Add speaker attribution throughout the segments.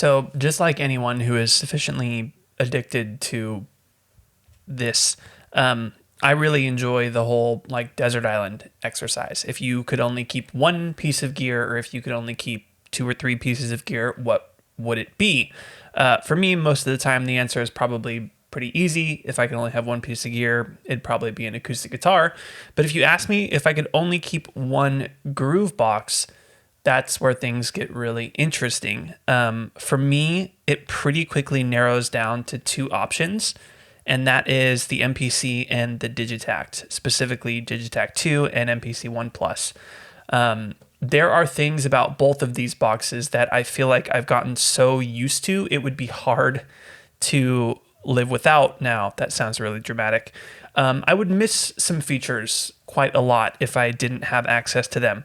Speaker 1: So just like anyone who is sufficiently addicted to this, I really enjoy the whole like desert island exercise. If you could only keep one piece of gear, or if you could only keep 2 or 3 pieces of gear, what would it be? For me, most of the time, the answer is probably pretty easy. If I could only have one piece of gear, it'd probably be an acoustic guitar. But if you ask me if I could only keep one groove box, that's where things get really interesting. For me, it pretty quickly narrows down to 2 options, and that is the MPC and the Digitakt, specifically Digitakt 2 and MPC One Plus. There are things about both of these boxes that I feel like I've gotten so used to, it would be hard to live without now. That sounds really dramatic. I would miss some features quite a lot if I didn't have access to them.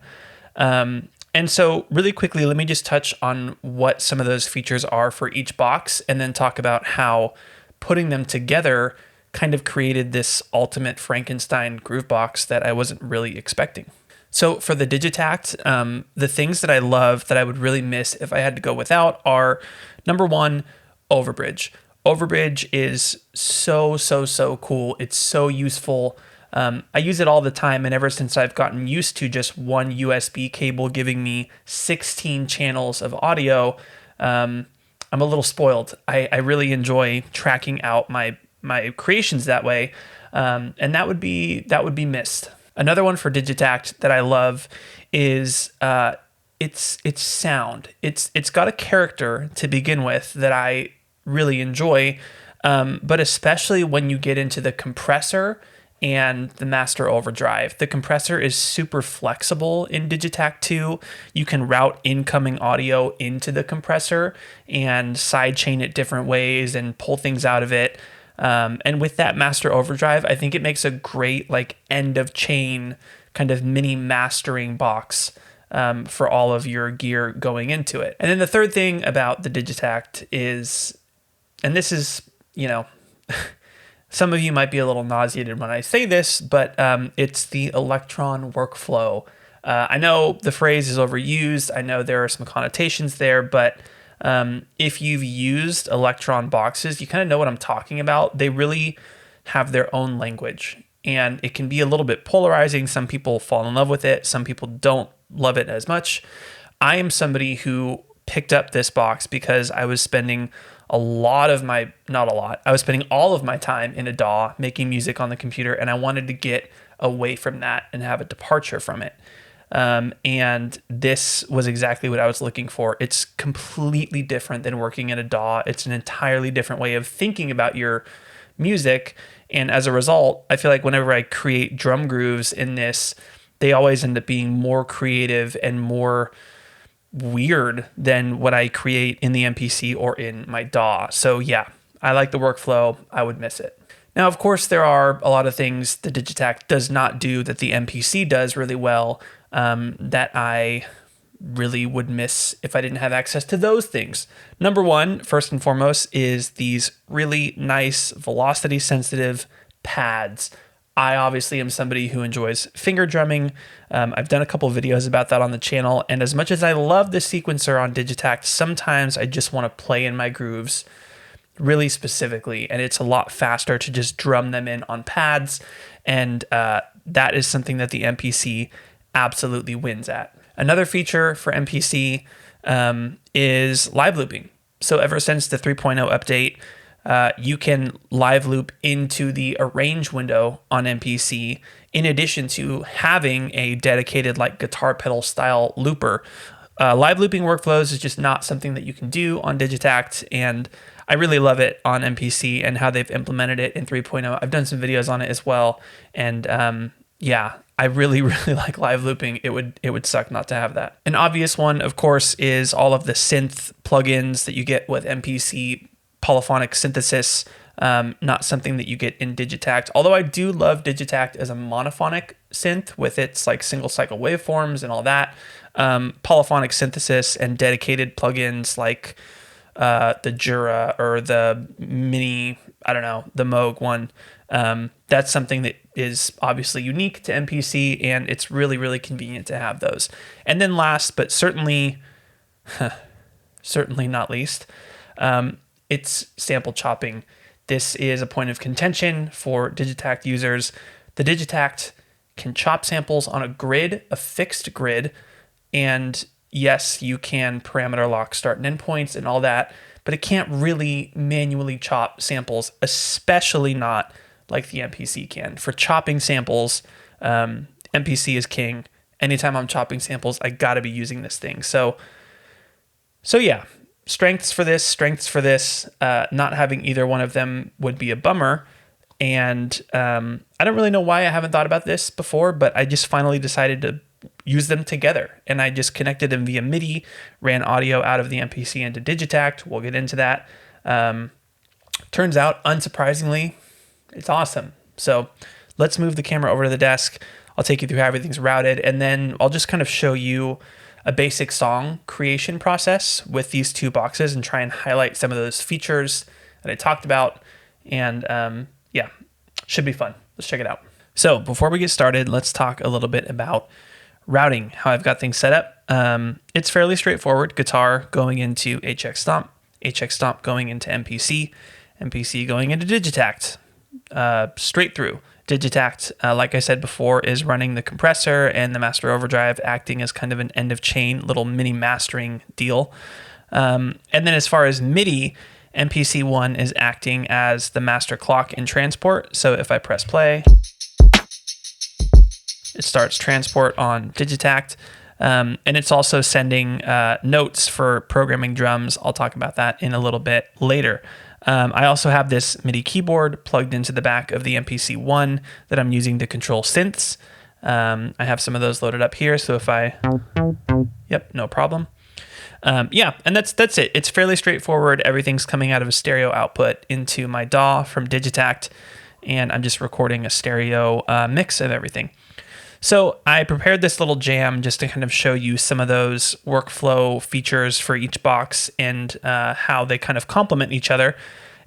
Speaker 1: And so really quickly, let me just touch on what some of those features are for each box, and then talk about how putting them together kind of created this ultimate Frankenstein groove box that I wasn't really expecting. So for the Digitakt, the things that I love that I would really miss if I had to go without are, number one, overbridge. Overbridge is so cool. It's so useful. I use it all the time, and ever since I've gotten used to just one USB cable giving me 16 channels of audio, I'm a little spoiled. I really enjoy tracking out my creations that way, and that would be missed. Another one for Digitakt that I love is its sound. It's got a character to begin with that I really enjoy, but especially when you get into the compressor and the master overdrive. The compressor is super flexible in Digitakt 2. You can route incoming audio into the compressor and sidechain it different ways and pull things out of it. And with that master overdrive, I think it makes a great like end of chain kind of mini mastering box for all of your gear going into it. And then the third thing about the Digitakt is, and this is, some of you might be a little nauseated when I say this, but it's the Elektron workflow. I know the phrase is overused. I know there are some connotations there, but if you've used Elektron boxes, you kind of know what I'm talking about. They really have their own language, and it can be a little bit polarizing. Some people fall in love with it. Some people don't love it as much. I am somebody who picked up this box because I was spending I was spending all of my time in a DAW making music on the computer, and I wanted to get away from that and have a departure from it. And this was exactly what I was looking for. It's completely different than working in a DAW. It's an entirely different way of thinking about your music. And as a result, I feel like whenever I create drum grooves in this, they always end up being more creative and more weird than what I create in the MPC or in my DAW. So yeah, I like the workflow. I would miss it. Now, of course, there are a lot of things the Digitakt does not do that the MPC does really well, that I really would miss if I didn't have access to those things. Number one, first and foremost, is these really nice velocity sensitive pads. I obviously am somebody who enjoys finger drumming. I've done a couple videos about that on the channel, and as much as I love the sequencer on Digitakt, sometimes I just want to play in my grooves really specifically, and it's a lot faster to just drum them in on pads, and that is something that the MPC absolutely wins at. Another feature for MPC is live looping. So ever since the 3.0 update, you can live loop into the arrange window on MPC, in addition to having a dedicated like guitar pedal style looper. Live looping workflows is just not something that you can do on Digitakt, and I really love it on MPC and how they've implemented it in 3.0. I've done some videos on it as well, and yeah, I really like live looping. It would suck not to have that. An obvious one, of course, is all of the synth plugins that you get with MPC. Polyphonic synthesis, not something that you get in Digitakt. Although I do love Digitakt as a monophonic synth with its like single cycle waveforms and all that. Polyphonic synthesis and dedicated plugins like the Jura or the Mini, the Moog one. That's something that is obviously unique to MPC, and it's really convenient to have those. And then last, but certainly certainly not least, it's sample chopping. This is a point of contention for Digitakt users. The Digitakt can chop samples on a grid, a fixed grid, and yes, you can parameter lock start and end points and all that, but it can't really manually chop samples, especially not like the MPC can. For chopping samples, MPC is king. Anytime I'm chopping samples, I gotta be using this thing. So yeah, strengths for this. Not having either one of them would be a bummer. And I don't really know why I haven't thought about this before, but I just finally decided to use them together. And I just connected them via MIDI, ran audio out of the MPC into Digitakt. We'll get into that. Turns out, unsurprisingly, it's awesome. So let's move the camera over to the desk. I'll take you through how everything's routed, and then I'll just kind of show you a basic song creation process with these two boxes and try and highlight some of those features that I talked about. And yeah, should be fun. Let's check it out. So before we get started, let's talk a little bit about routing, how I've got things set up. It's fairly straightforward. Guitar going into HX Stomp, HX Stomp going into MPC, MPC going into Digitakt, straight through. Digitakt, like I said before, is running the compressor and the master overdrive, acting as kind of an end of chain little mini mastering deal. And then as far as MIDI, MPC One is acting as the master clock in transport. So if I press play, it starts transport on Digitakt. And it's also sending notes for programming drums. I'll talk about that in a little bit later. I also have this MIDI keyboard plugged into the back of the MPC One that I'm using to control synths. I have some of those loaded up here. So if I, yep, no problem. Yeah, and that's it. It's fairly straightforward. Everything's coming out of a stereo output into my DAW from Digitakt, and I'm just recording a stereo mix of everything. So I prepared this little jam just to kind of show you some of those workflow features for each box and how they kind of complement each other.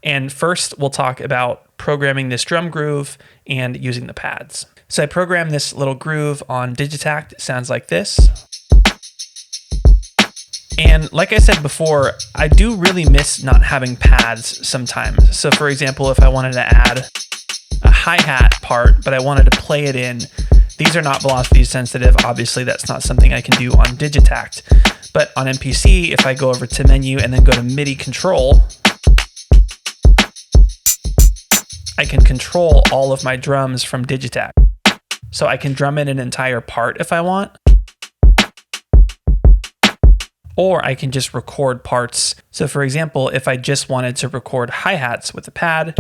Speaker 1: And first, we'll talk about programming this drum groove and using the pads. So I programmed this little groove on Digitakt. It sounds like this. And like I said before, I do really miss not having pads sometimes. So for example, if I wanted to add a hi-hat part, but I wanted to play it in, these are not velocity sensitive. Obviously, that's not something I can do on Digitakt. But on MPC, if I go over to menu and then go to MIDI control, I can control all of my drums from Digitakt. So I can drum in an entire part if I want. Or I can just record parts. So for example, if I just wanted to record hi-hats with a pad,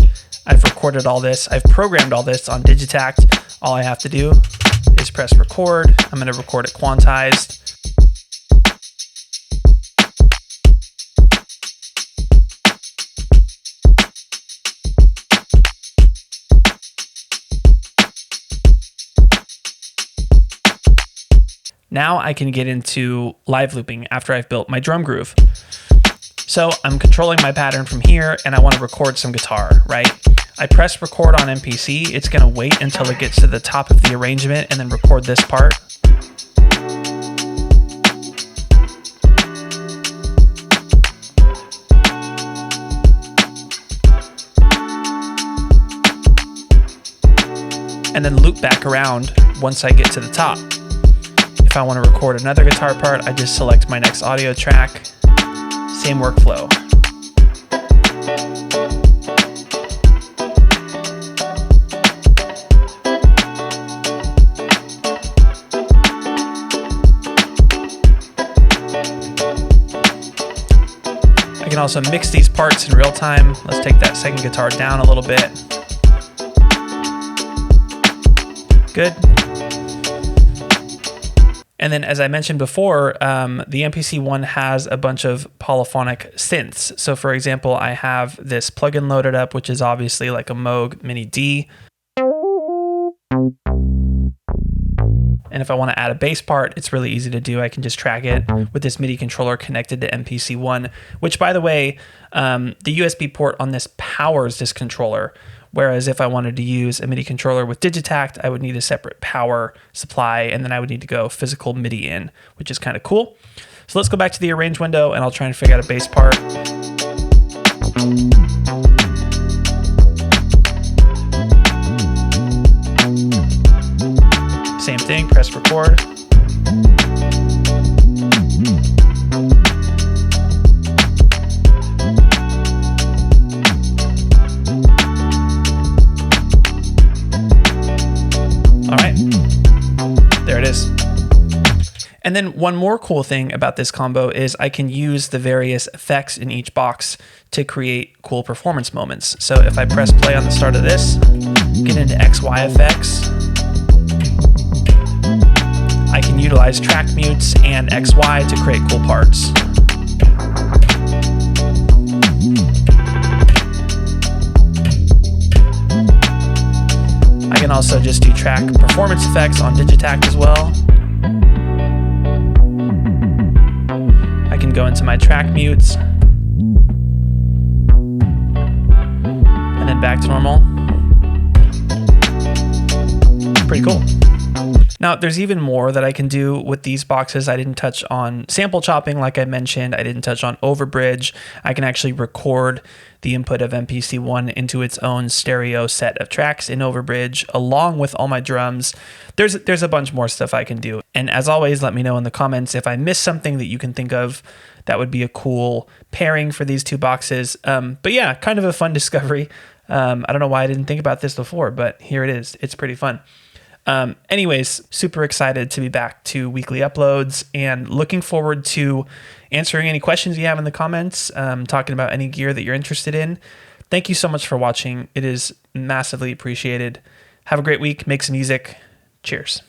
Speaker 1: I've recorded all this. I've programmed all this on Digitakt. All I have to do is press record. I'm going to record it quantized. Now I can get into live looping after I've built my drum groove. So I'm controlling my pattern from here and I want to record some guitar, right? I press record on MPC. It's going to wait until it gets to the top of the arrangement and then record this part. And then loop back around once I get to the top. If I want to record another guitar part, I just select my next audio track. Same workflow. I can also mix these parts in real time. Let's take that second guitar down a little bit. Good. And then, as I mentioned before, the MPC One has a bunch of polyphonic synths. So for example, I have this plugin loaded up, which is obviously like a Moog Mini D. And if I want to add a bass part, it's really easy to do. I can just track it with this MIDI controller connected to MPC One, which by the way, the USB port on this powers this controller, Whereas if I wanted to use a MIDI controller with Digitakt, I would need a separate power supply, and then I would need to go physical MIDI in, which is kind of cool. So let's go back to the arrange window and I'll try and figure out a bass part. Same thing, press record. All right, there it is. And then one more cool thing about this combo is I can use the various effects in each box to create cool performance moments. So if I press play on the start of this, get into XY effects, I can utilize track mutes and XY to create cool parts. I can also just do track performance effects on Digitakt as well. I can go into my track mutes and then back to normal. Pretty cool. Now, there's even more that I can do with these boxes. I didn't touch on sample chopping, like I mentioned. I didn't touch on overbridge. I can actually record the input of MPC One into its own stereo set of tracks in overbridge, along with all my drums. There's a bunch more stuff I can do. And as always, let me know in the comments if I missed something that you can think of that would be a cool pairing for these two boxes. But yeah, kind of a fun discovery. I don't know why I didn't think about this before, but here it is. It's pretty fun. Anyways, super excited to be back to weekly uploads and looking forward to answering any questions you have in the comments, talking about any gear that you're interested in. Thank you so much for watching. It is massively appreciated. Have a great week. Make some music. Cheers.